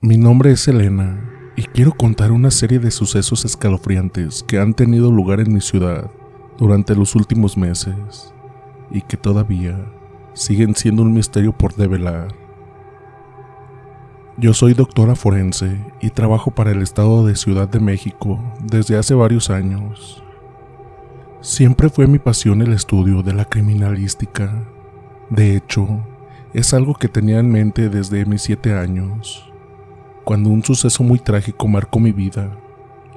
Mi nombre es Elena y quiero contar una serie de sucesos escalofriantes que han tenido lugar en mi ciudad durante los últimos meses y que todavía siguen siendo un misterio por develar. Yo soy doctora forense y trabajo para el estado de Ciudad de México desde hace varios años. Siempre fue mi pasión el estudio de la criminalística. De hecho, es algo que tenía en mente desde mis 7 años, cuando un suceso muy trágico marcó mi vida,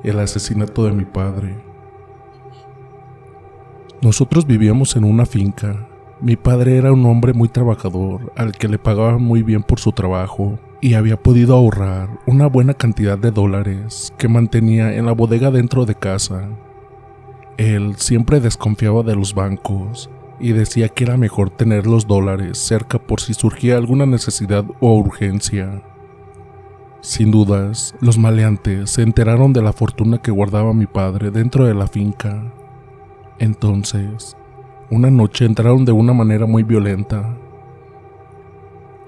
el asesinato de mi padre. Nosotros vivíamos en una finca. Mi padre era un hombre muy trabajador, al que le pagaban muy bien por su trabajo, y había podido ahorrar una buena cantidad de dólares que mantenía en la bodega dentro de casa. Él siempre desconfiaba de los bancos y decía que era mejor tener los dólares cerca por si surgía alguna necesidad o urgencia. Sin dudas, los maleantes se enteraron de la fortuna que guardaba mi padre dentro de la finca. Entonces, una noche entraron de una manera muy violenta.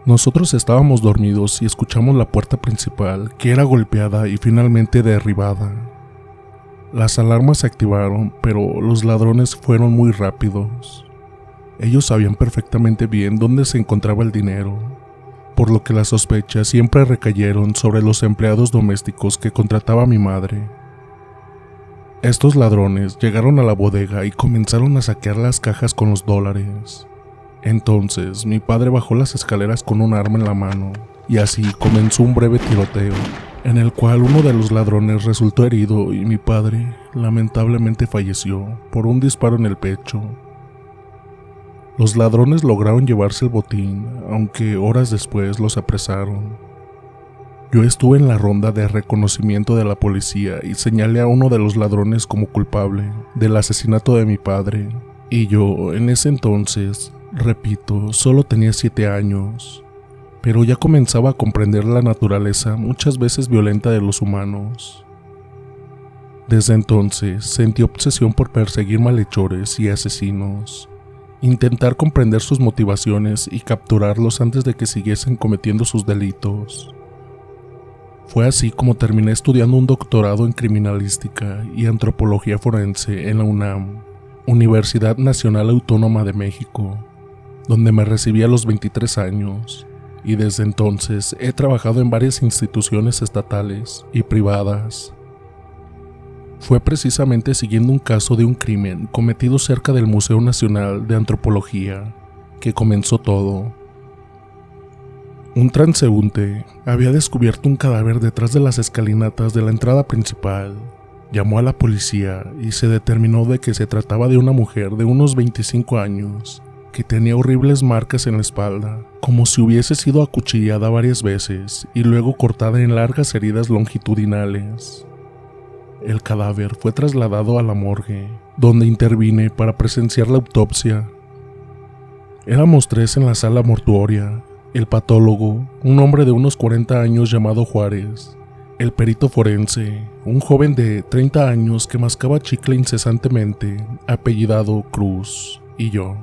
Nosotros estábamos dormidos y escuchamos la puerta principal, que era golpeada y finalmente derribada. Las alarmas se activaron, pero los ladrones fueron muy rápidos. Ellos sabían perfectamente bien dónde se encontraba el dinero, por lo que las sospechas siempre recayeron sobre los empleados domésticos que contrataba mi madre. Estos ladrones llegaron a la bodega y comenzaron a saquear las cajas con los dólares. Entonces mi padre bajó las escaleras con un arma en la mano, y así comenzó un breve tiroteo, en el cual uno de los ladrones resultó herido y mi padre lamentablemente falleció por un disparo en el pecho. Los ladrones lograron llevarse el botín, aunque horas después los apresaron. Yo estuve en la ronda de reconocimiento de la policía y señalé a uno de los ladrones como culpable del asesinato de mi padre, y yo en ese entonces, repito, solo tenía 7 años. Pero ya comenzaba a comprender la naturaleza muchas veces violenta de los humanos. Desde entonces sentí obsesión por perseguir malhechores y asesinos, intentar comprender sus motivaciones y capturarlos antes de que siguiesen cometiendo sus delitos. Fue así como terminé estudiando un doctorado en criminalística y antropología forense en la UNAM, Universidad Nacional Autónoma de México, donde me recibí a los 23 años. Y desde entonces he trabajado en varias instituciones estatales y privadas. Fue precisamente siguiendo un caso de un crimen cometido cerca del Museo Nacional de Antropología que comenzó todo. Un transeúnte había descubierto un cadáver detrás de las escalinatas de la entrada principal. Llamó a la policía y se determinó de que se trataba de una mujer de unos 25 años, que tenía horribles marcas en la espalda, como si hubiese sido acuchillada varias veces y luego cortada en largas heridas longitudinales. El cadáver fue trasladado a la morgue, donde intervine para presenciar la autopsia. Éramos 3 en la sala mortuoria: el patólogo, un hombre de unos 40 años llamado Juárez, el perito forense, un joven de 30 años que mascaba chicle incesantemente, apellidado Cruz, y yo.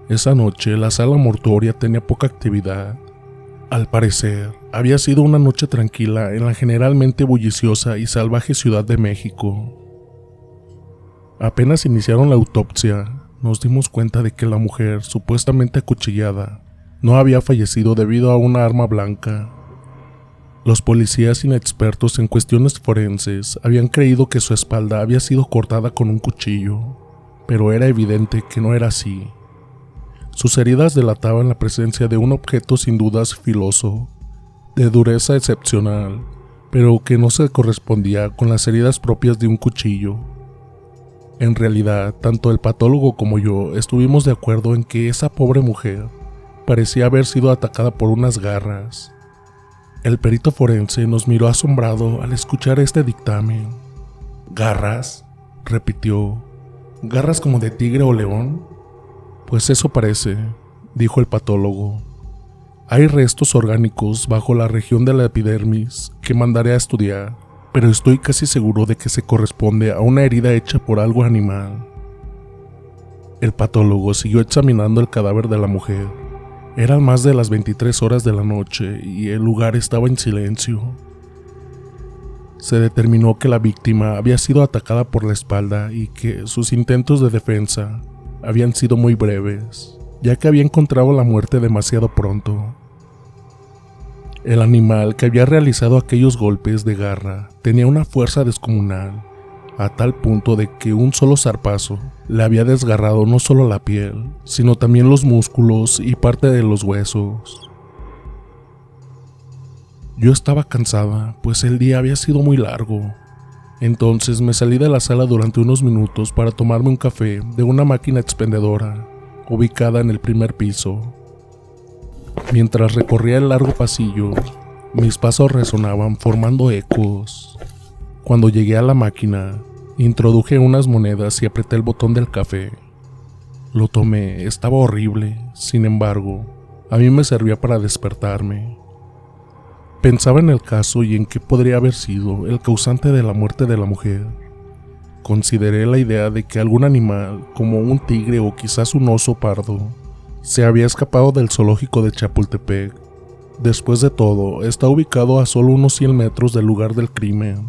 Esa noche la sala mortuoria tenía poca actividad. Al parecer, había sido una noche tranquila en la generalmente bulliciosa y salvaje Ciudad de México. Apenas iniciaron la autopsia, nos dimos cuenta de que la mujer, supuestamente acuchillada, no había fallecido debido a una arma blanca. Los policías inexpertos en cuestiones forenses habían creído que su espalda había sido cortada con un cuchillo, pero era evidente que no era así. Sus heridas delataban la presencia de un objeto sin dudas filoso, de dureza excepcional, pero que no se correspondía con las heridas propias de un cuchillo. En realidad, tanto el patólogo como yo estuvimos de acuerdo en que esa pobre mujer parecía haber sido atacada por unas garras. El perito forense nos miró asombrado al escuchar este dictamen. ¿Garras?, repitió. ¿Garras como de tigre o león? Pues eso parece, dijo el patólogo. Hay restos orgánicos bajo la región de la epidermis que mandaré a estudiar, pero estoy casi seguro de que se corresponde a una herida hecha por algo animal. El patólogo siguió examinando el cadáver de la mujer. Eran más de las 23 horas de la noche y el lugar estaba en silencio. Se determinó que la víctima había sido atacada por la espalda y que sus intentos de defensa habían sido muy breves, ya que había encontrado la muerte demasiado pronto. El animal que había realizado aquellos golpes de garra tenía una fuerza descomunal, a tal punto de que un solo zarpazo le había desgarrado no solo la piel, sino también los músculos y parte de los huesos. Yo estaba cansada, pues el día había sido muy largo. Entonces me salí de la sala durante unos minutos para tomarme un café de una máquina expendedora, ubicada en el primer piso. Mientras recorría el largo pasillo, mis pasos resonaban formando ecos. Cuando llegué a la máquina, introduje unas monedas y apreté el botón del café. Lo tomé, estaba horrible, sin embargo, a mí me servía para despertarme. Pensaba en el caso y en qué podría haber sido el causante de la muerte de la mujer. Consideré la idea de que algún animal, como un tigre o quizás un oso pardo, se había escapado del zoológico de Chapultepec. Después de todo, está ubicado a solo unos 100 metros del lugar del crimen.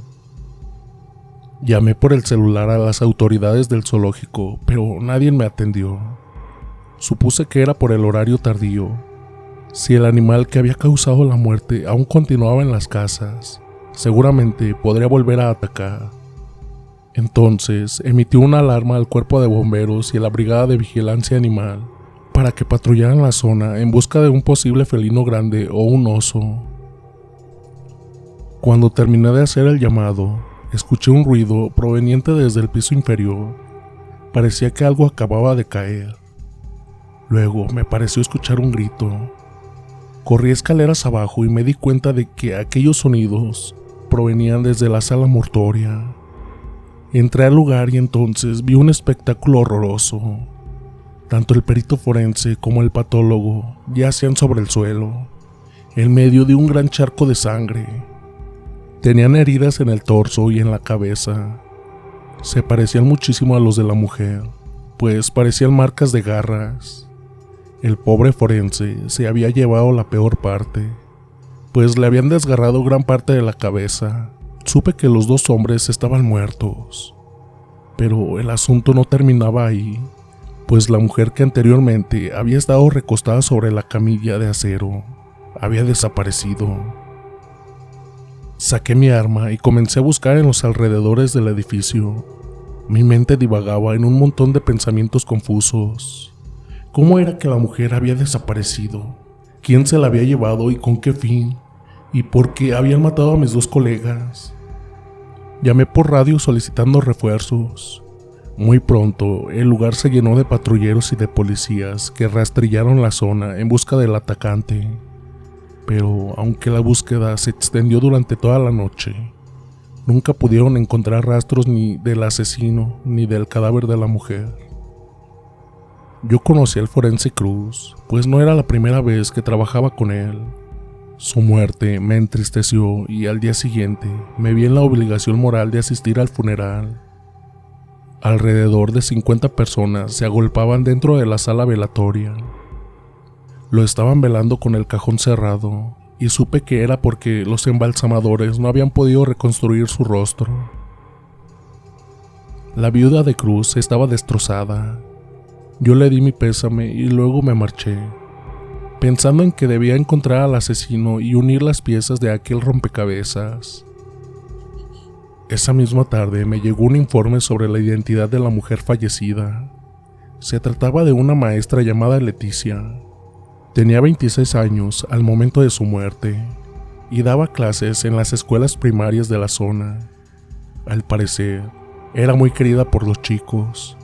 Llamé por el celular a las autoridades del zoológico, pero nadie me atendió. Supuse que era por el horario tardío. Si el animal que había causado la muerte aún continuaba en las casas, seguramente podría volver a atacar. Entonces emitió una alarma al cuerpo de bomberos y a la brigada de vigilancia animal para que patrullaran la zona en busca de un posible felino grande o un oso. Cuando terminé de hacer el llamado, escuché un ruido proveniente desde el piso inferior. Parecía que algo acababa de caer. Luego me pareció escuchar un grito. Corrí escaleras abajo y me di cuenta de que aquellos sonidos provenían desde la sala mortuoria. Entré al lugar y entonces vi un espectáculo horroroso. Tanto el perito forense como el patólogo yacían sobre el suelo, en medio de un gran charco de sangre. Tenían heridas en el torso y en la cabeza. Se parecían muchísimo a los de la mujer, pues parecían marcas de garras. El pobre forense se había llevado la peor parte, pues le habían desgarrado gran parte de la cabeza. Supe que los dos hombres estaban muertos, pero el asunto no terminaba ahí, pues la mujer que anteriormente había estado recostada sobre la camilla de acero había desaparecido. Saqué mi arma y comencé a buscar en los alrededores del edificio. Mi mente divagaba en un montón de pensamientos confusos. ¿Cómo era que la mujer había desaparecido? ¿Quién se la había llevado y con qué fin? ¿Y por qué habían matado a mis dos colegas? Llamé por radio solicitando refuerzos. Muy pronto, el lugar se llenó de patrulleros y de policías que rastrillaron la zona en busca del atacante. Pero, aunque la búsqueda se extendió durante toda la noche, nunca pudieron encontrar rastros ni del asesino ni del cadáver de la mujer. Yo conocí al forense Cruz, pues no era la primera vez que trabajaba con él. Su muerte me entristeció y al día siguiente me vi en la obligación moral de asistir al funeral. Alrededor de 50 personas se agolpaban dentro de la sala velatoria. Lo estaban velando con el cajón cerrado y supe que era porque los embalsamadores no habían podido reconstruir su rostro. La viuda de Cruz estaba destrozada. Yo le di mi pésame y luego me marché, pensando en que debía encontrar al asesino y unir las piezas de aquel rompecabezas. Esa misma tarde me llegó un informe sobre la identidad de la mujer fallecida. Se trataba de una maestra llamada Leticia. Tenía 26 años al momento de su muerte y daba clases en las escuelas primarias de la zona. Al parecer, era muy querida por los chicos.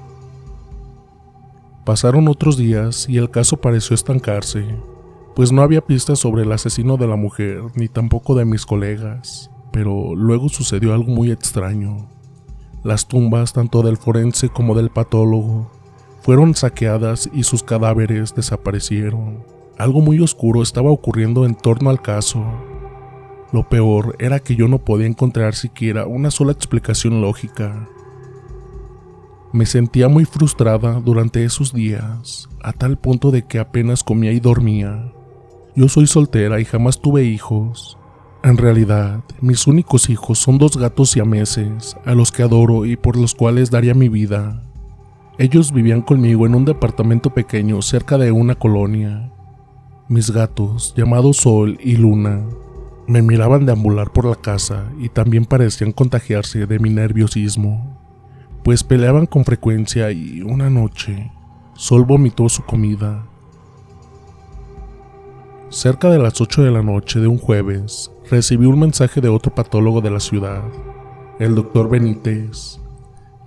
Pasaron otros días y el caso pareció estancarse, pues no había pistas sobre el asesino de la mujer ni tampoco de mis colegas. Pero luego sucedió algo muy extraño. Las tumbas tanto del forense como del patólogo fueron saqueadas y sus cadáveres desaparecieron. Algo muy oscuro estaba ocurriendo en torno al caso. Lo peor era que yo no podía encontrar siquiera una sola explicación lógica. Me sentía muy frustrada durante esos días, a tal punto de que apenas comía y dormía. Yo soy soltera y jamás tuve hijos. En realidad, mis únicos hijos son 2 gatos siameses, a los que adoro y por los cuales daría mi vida. Ellos vivían conmigo en un departamento pequeño cerca de una colonia. Mis gatos, llamados Sol y Luna, me miraban deambular por la casa y también parecían contagiarse de mi nerviosismo, pues peleaban con frecuencia y una noche, Sol vomitó su comida. Cerca de las 8 de la noche de un jueves, recibí un mensaje de otro patólogo de la ciudad, el Dr. Benítez.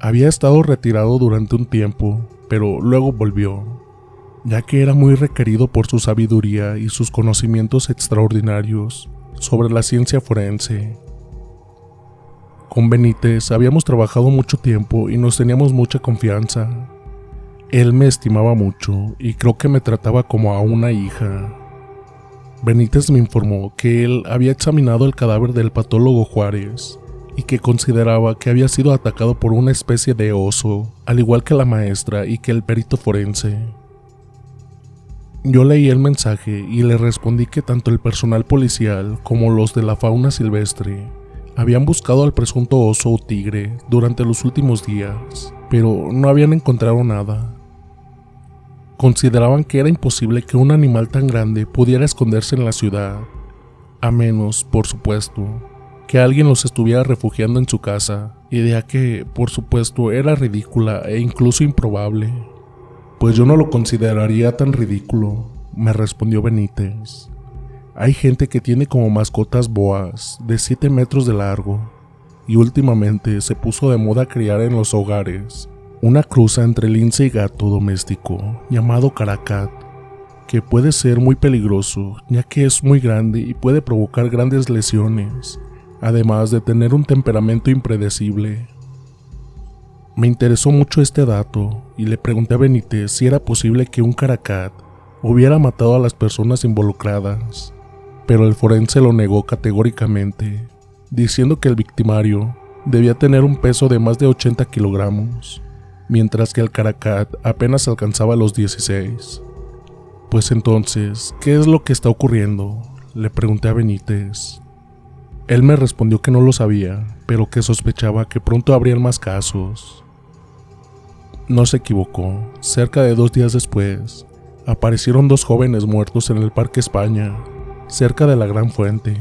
Había estado retirado durante un tiempo, pero luego volvió, ya que era muy requerido por su sabiduría y sus conocimientos extraordinarios sobre la ciencia forense. Con Benítez habíamos trabajado mucho tiempo y nos teníamos mucha confianza. Él me estimaba mucho y creo que me trataba como a una hija. Benítez me informó que él había examinado el cadáver del patólogo Juárez y que consideraba que había sido atacado por una especie de oso, al igual que la maestra y que el perito forense. Yo leí el mensaje y le respondí que tanto el personal policial como los de la fauna silvestre habían buscado al presunto oso o tigre durante los últimos días, pero no habían encontrado nada. Consideraban que era imposible que un animal tan grande pudiera esconderse en la ciudad, a menos, por supuesto, que alguien los estuviera refugiando en su casa, idea que, por supuesto, era ridícula e incluso improbable. Pues yo no lo consideraría tan ridículo, me respondió Benítez. Hay gente que tiene como mascotas boas de 7 metros de largo, y últimamente se puso de moda criar en los hogares una cruza entre lince y gato doméstico llamado caracat, que puede ser muy peligroso ya que es muy grande y puede provocar grandes lesiones, además de tener un temperamento impredecible. Me interesó mucho este dato y le pregunté a Benítez si era posible que un caracat hubiera matado a las personas involucradas, pero el forense lo negó categóricamente, diciendo que el victimario debía tener un peso de más de 80 kilogramos, mientras que el caracat apenas alcanzaba los 16. Pues entonces, ¿qué es lo que está ocurriendo?, le pregunté a Benítez. Él me respondió que no lo sabía, pero que sospechaba que pronto habrían más casos. No se equivocó. Cerca de 2 días después, aparecieron 2 jóvenes muertos en el Parque España, cerca de la Gran Fuente.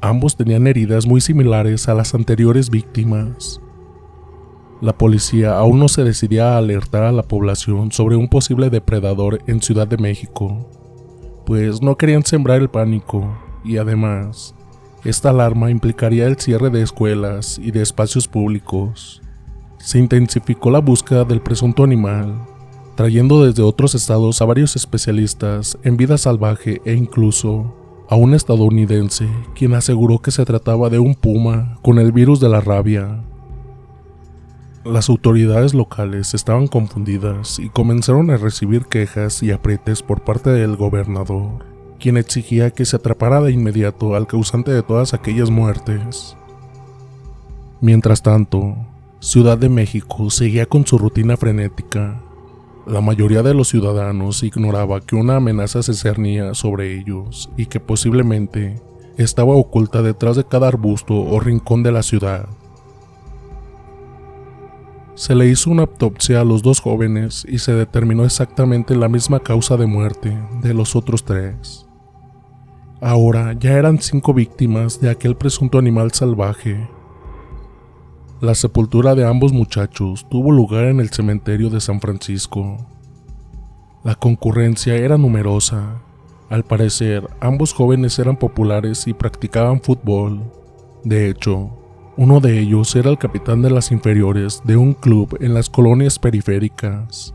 Ambos tenían heridas muy similares a las anteriores víctimas. La policía aún no se decidía a alertar a la población sobre un posible depredador en Ciudad de México, pues no querían sembrar el pánico y además, esta alarma implicaría el cierre de escuelas y de espacios públicos. Se intensificó la búsqueda del presunto animal, trayendo desde otros estados a varios especialistas en vida salvaje e incluso a un estadounidense, quien aseguró que se trataba de un puma con el virus de la rabia. Las autoridades locales estaban confundidas y comenzaron a recibir quejas y aprietes por parte del gobernador, quien exigía que se atrapara de inmediato al causante de todas aquellas muertes. Mientras tanto, Ciudad de México seguía con su rutina frenética. La mayoría de los ciudadanos ignoraba que una amenaza se cernía sobre ellos y que posiblemente estaba oculta detrás de cada arbusto o rincón de la ciudad. Se le hizo una autopsia a los 2 jóvenes y se determinó exactamente la misma causa de muerte de los otros 3. Ahora ya eran 5 víctimas de aquel presunto animal salvaje. La sepultura de ambos muchachos tuvo lugar en el cementerio de San Francisco. La concurrencia era numerosa. Al parecer, ambos jóvenes eran populares y practicaban fútbol. De hecho, uno de ellos era el capitán de las inferiores de un club en las colonias periféricas.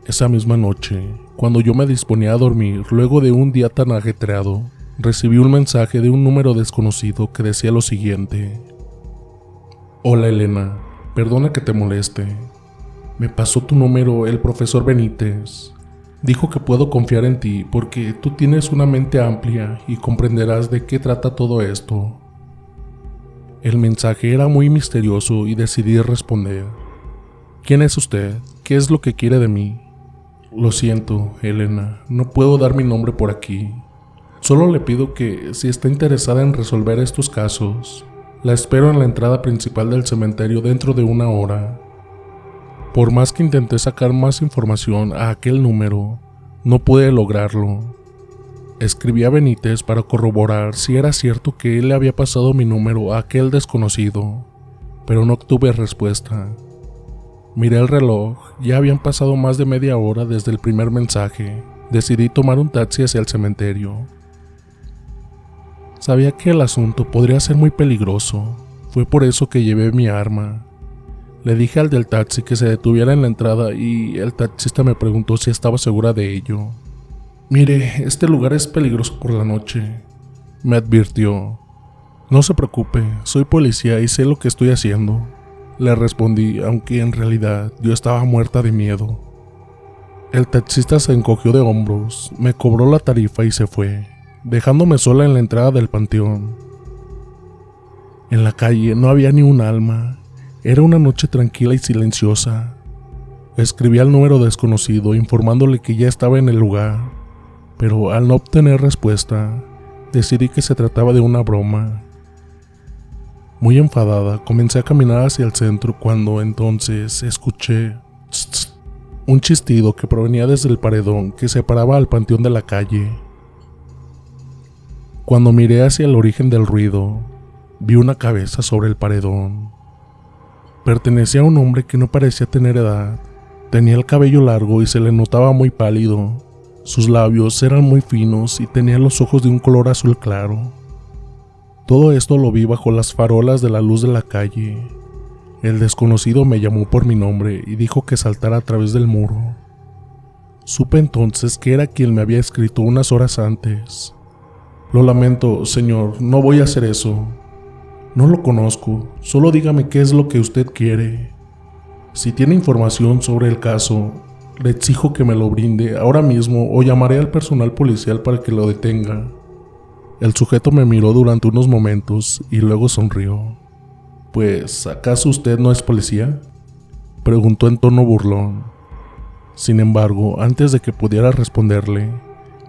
Esa misma noche, cuando yo me disponía a dormir luego de un día tan ajetreado, recibí un mensaje de un número desconocido que decía lo siguiente: Hola Elena, perdona que te moleste. Me pasó tu número el profesor Benítez. Dijo que puedo confiar en ti porque tú tienes una mente amplia y comprenderás de qué trata todo esto. El mensaje era muy misterioso y decidí responder. ¿Quién es usted? ¿Qué es lo que quiere de mí? Lo siento, Elena, no puedo dar mi nombre por aquí. Solo le pido que, si está interesada en resolver estos casos, la espero en la entrada principal del cementerio dentro de 1 hora. Por más que intenté sacar más información a aquel número, no pude lograrlo. Escribí a Benítez para corroborar si era cierto que él le había pasado mi número a aquel desconocido, pero no obtuve respuesta. Miré el reloj, ya habían pasado más de media hora desde el primer mensaje. Decidí tomar un taxi hacia el cementerio. Sabía que el asunto podría ser muy peligroso, fue por eso que llevé mi arma. Le dije al del taxi que se detuviera en la entrada y el taxista me preguntó si estaba segura de ello. Mire, este lugar es peligroso por la noche, me advirtió. No se preocupe, soy policía y sé lo que estoy haciendo, le respondí, aunque en realidad yo estaba muerta de miedo. El taxista se encogió de hombros, me cobró la tarifa y se fue, dejándome sola en la entrada del panteón. En la calle no había ni un alma, era una noche tranquila y silenciosa. Escribí al número desconocido informándole que ya estaba en el lugar, pero al no obtener respuesta, decidí que se trataba de una broma. Muy enfadada, comencé a caminar hacia el centro cuando entonces escuché un chistido que provenía desde el paredón que separaba al panteón de la calle. Cuando miré hacia el origen del ruido, vi una cabeza sobre el paredón. Pertenecía a un hombre que no parecía tener edad. Tenía el cabello largo y se le notaba muy pálido. Sus labios eran muy finos y tenía los ojos de un color azul claro. Todo esto lo vi bajo las farolas de la luz de la calle. El desconocido me llamó por mi nombre y dijo que saltara a través del muro. Supe entonces que era quien me había escrito unas horas antes. Lo lamento, señor, no voy a hacer eso. No lo conozco, solo dígame qué es lo que usted quiere. Si tiene información sobre el caso, le exijo que me lo brinde ahora mismo o llamaré al personal policial para que lo detenga. El sujeto me miró durante unos momentos y luego sonrió. Pues, ¿acaso usted no es policía?, preguntó en tono burlón. Sin embargo, antes de que pudiera responderle,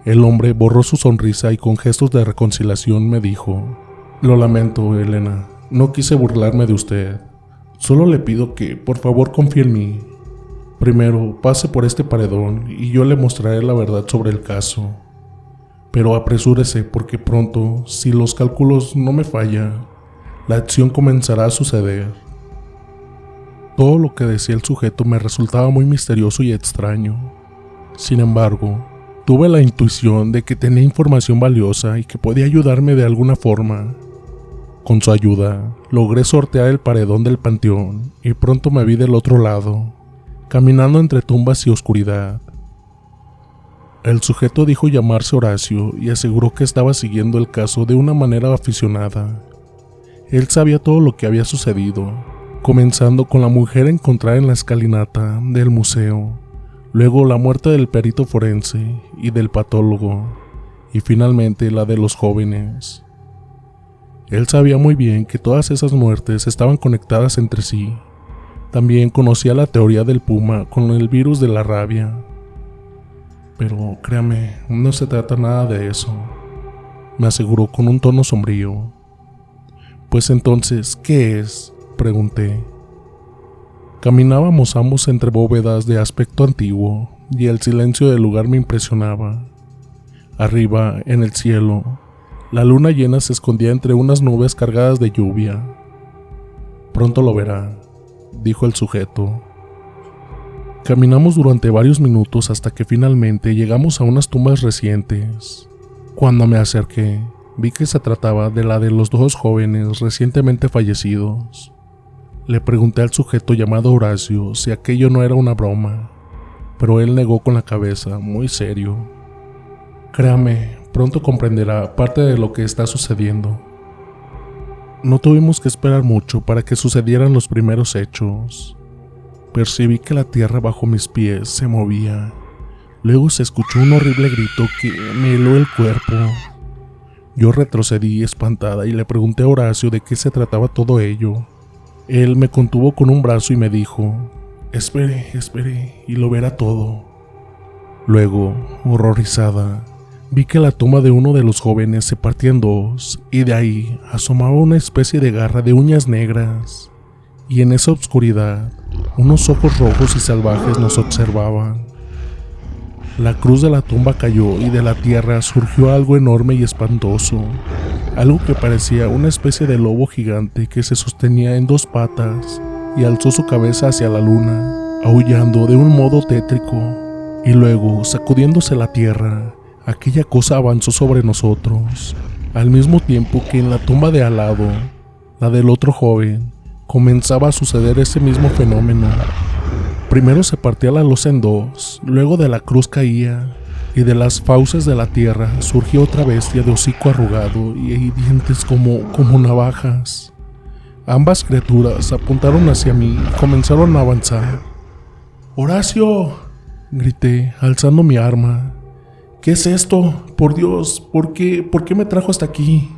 el hombre borró su sonrisa y con gestos de reconciliación me dijo: Lo lamento, Elena, no quise burlarme de usted. Solo le pido que, por favor, confíe en mí. Primero, pase por este paredón y yo le mostraré la verdad sobre el caso. Pero apresúrese porque pronto, si los cálculos no me fallan, la acción comenzará a suceder. Todo lo que decía el sujeto me resultaba muy misterioso y extraño. Sin embargo, tuve la intuición de que tenía información valiosa y que podía ayudarme de alguna forma. Con su ayuda, logré sortear el paredón del panteón y pronto me vi del otro lado, caminando entre tumbas y oscuridad. El sujeto dijo llamarse Horacio y aseguró que estaba siguiendo el caso de una manera aficionada. Él sabía todo lo que había sucedido, comenzando con la mujer encontrada en la escalinata del museo, luego la muerte del perito forense y del patólogo, y finalmente la de los jóvenes. Él sabía muy bien que todas esas muertes estaban conectadas entre sí. También conocía la teoría del puma con el virus de la rabia. Pero créame, no se trata nada de eso, me aseguró con un tono sombrío. Pues entonces, ¿qué es?, pregunté. Caminábamos ambos entre bóvedas de aspecto antiguo y el silencio del lugar me impresionaba. Arriba, en el cielo, la luna llena se escondía entre unas nubes cargadas de lluvia. Pronto lo verá, dijo el sujeto. Caminamos durante varios minutos hasta que finalmente llegamos a unas tumbas recientes. Cuando me acerqué, vi que se trataba de la de los 2 jóvenes recientemente fallecidos. Le pregunté al sujeto llamado Horacio si aquello no era una broma, pero él negó con la cabeza, muy serio. Créame, pronto comprenderá parte de lo que está sucediendo. No tuvimos que esperar mucho para que sucedieran los primeros hechos. Percibí que la tierra bajo mis pies se movía. Luego se escuchó un horrible grito que me heló el cuerpo. Yo retrocedí espantada y le pregunté a Horacio de qué se trataba todo ello. Él me contuvo con un brazo y me dijo: Espere, y lo verá todo. Luego, horrorizada, vi que la tumba de uno de los jóvenes se partía en dos, y de ahí asomaba una especie de garra de uñas negras, y en esa oscuridad, unos ojos rojos y salvajes nos observaban. La cruz de la tumba cayó y de la tierra surgió algo enorme y espantoso, algo que parecía una especie de lobo gigante que se sostenía en dos patas y alzó su cabeza hacia la luna, aullando de un modo tétrico, y luego, sacudiéndose la tierra, aquella cosa avanzó sobre nosotros, al mismo tiempo que en la tumba de al lado, la del otro joven, comenzaba a suceder ese mismo fenómeno. Primero se partía la losa en dos, luego de la cruz caía, y de las fauces de la tierra surgió otra bestia de hocico arrugado y dientes como navajas. Ambas criaturas apuntaron hacia mí y comenzaron a avanzar. ¡Horacio!, grité, alzando mi arma. ¿Qué es esto? Por Dios, ¿por qué me trajo hasta aquí?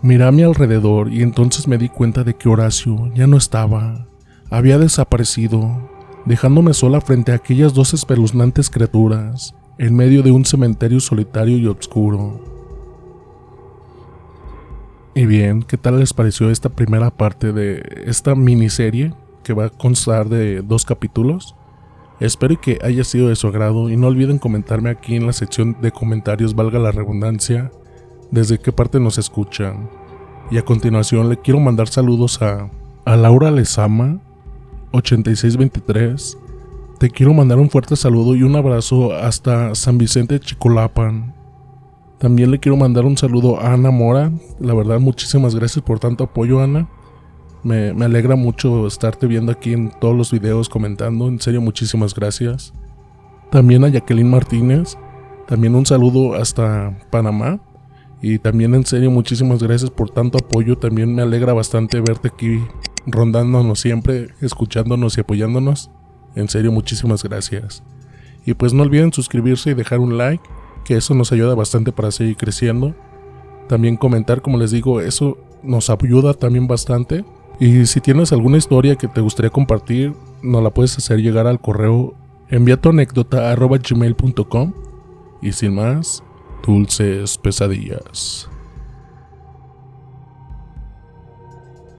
Miré a mi alrededor y entonces me di cuenta de que Horacio ya no estaba. Había desaparecido, dejándome sola frente a aquellas dos espeluznantes criaturas, en medio de un cementerio solitario y oscuro. Y bien, ¿qué tal les pareció esta primera parte de esta miniserie que va a constar de 2 capítulos? Espero que haya sido de su agrado y no olviden comentarme aquí en la sección de comentarios, valga la redundancia, desde qué parte nos escuchan. Y a continuación le quiero mandar saludos a Laura Lezama 8623. Te quiero mandar un fuerte saludo y un abrazo hasta San Vicente Chicolapan. También le quiero mandar un saludo a Ana Mora. La verdad, muchísimas gracias por tanto apoyo, Ana. Me alegra mucho estarte viendo aquí en todos los videos comentando. En serio, muchísimas gracias. También a Jacqueline Martínez. También un saludo hasta Panamá. Y también en serio, muchísimas gracias por tanto apoyo. También me alegra bastante verte aquí rondándonos siempre, escuchándonos y apoyándonos. En serio, muchísimas gracias. Y pues no olviden suscribirse y dejar un like, que eso nos ayuda bastante para seguir creciendo. También comentar, como les digo, eso nos ayuda también bastante. Y si tienes alguna historia que te gustaría compartir, nos la puedes hacer llegar al correo enviatuanécdota@gmail.com. Y sin más, dulces pesadillas.